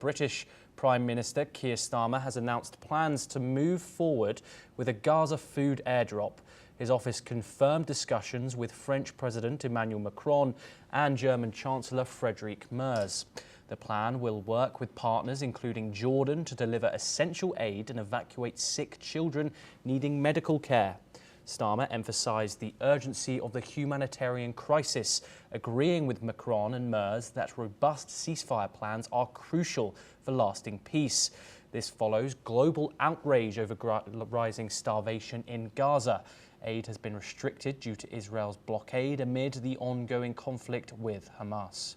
British Prime Minister Keir Starmer has announced plans to move forward with a Gaza food airdrop. His office confirmed discussions with French President Emmanuel Macron and German Chancellor Merz. The plan will work with partners including Jordan to deliver essential aid and evacuate sick children needing medical care. Starmer emphasised the urgency of the humanitarian crisis, agreeing with Macron and Merz that robust ceasefire plans are crucial for lasting peace. This follows global outrage over rising starvation in Gaza. Aid has been restricted due to Israel's blockade amid the ongoing conflict with Hamas.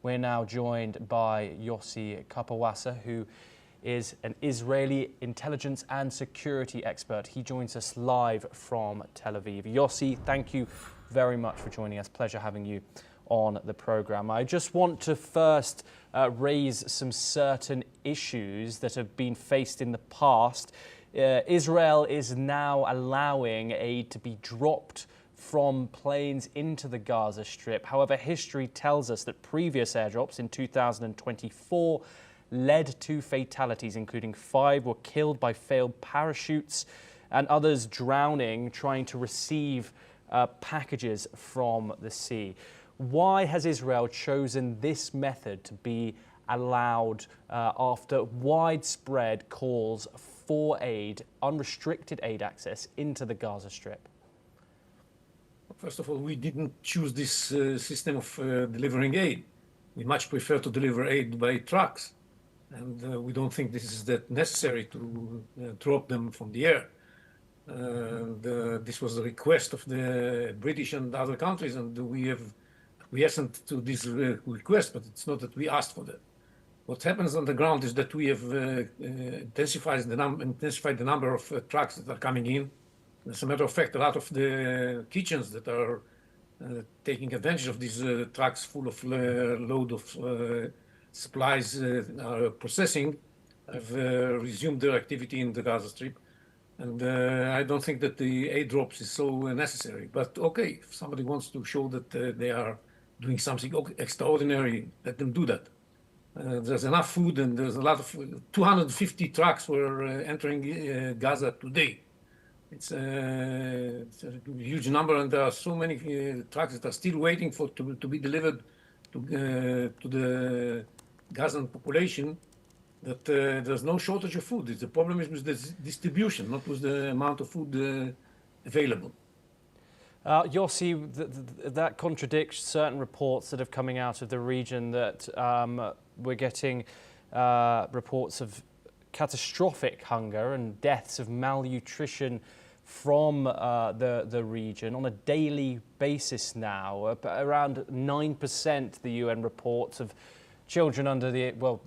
We're now joined by Yossi Kapawassa, who is an Israeli intelligence and security expert. He joins us live from Tel Aviv. Yossi, thank you very much for joining us. Pleasure having you on the program. I just want to first raise some certain issues that have been faced in the past. Israel is now allowing aid to be dropped from planes into the Gaza Strip. However, history tells us that previous airdrops in 2024 led to fatalities, including 5 were killed by failed parachutes and others drowning trying to receive packages from the sea. Why has Israel chosen this method to be allowed after widespread calls for aid, unrestricted aid access into the Gaza Strip? First of all, we didn't choose this system of delivering aid. We much prefer to deliver aid by trucks. And we don't think this is that necessary to drop them from the air. This was a request of the British and other countries, and we have acquiesced to this request, but it's not that we asked for that. What happens on the ground is that we have intensified the number of trucks that are coming in. As a matter of fact, a lot of the kitchens that are taking advantage of these trucks full of load of supplies are processing have resumed their activity in the Gaza Strip. And I don't think that the aid drops is so necessary. But okay, if somebody wants to show that they are doing something extraordinary, let them do that. There's enough food, and there's a lot of 250 trucks were entering Gaza today. It's a huge number, and there are so many trucks that are still waiting to be delivered to the Gazan population that there's no shortage of food. The problem is with the distribution, not with the amount of food available. Yossi, that contradicts certain reports that are coming out of the region that we're getting reports of catastrophic hunger and deaths of malnutrition from the region on a daily basis now. Around 9%, the UN reports, of children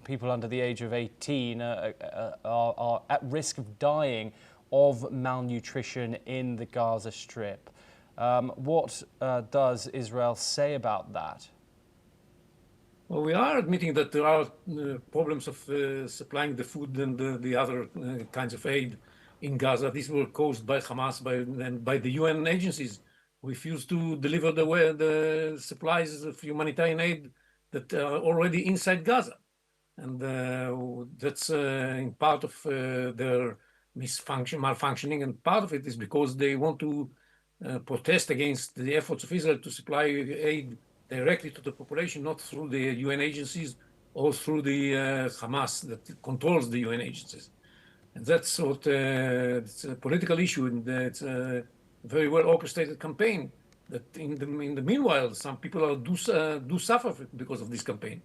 people under the age of 18 are at risk of dying of malnutrition in the Gaza Strip. What does Israel say about that? Well, we are admitting that there are problems of supplying the food and the other kinds of aid in Gaza. These were caused by Hamas and by the UN agencies who refused to deliver the supplies of humanitarian aid that are already inside Gaza. And that's in part of their malfunctioning, and part of it is because they want to protest against the efforts of Israel to supply aid directly to the population, not through the UN agencies or through the Hamas that controls the UN agencies. And that's what it's a political issue, and it's a very well orchestrated campaign that in the meanwhile, some people do suffer because of this campaign.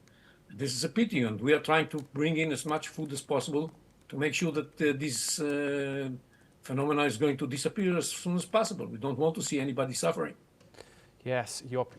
This is a pity, and we are trying to bring in as much food as possible to make sure that this phenomena is going to disappear as soon as possible. We don't want to see anybody suffering. Yes, Yossi.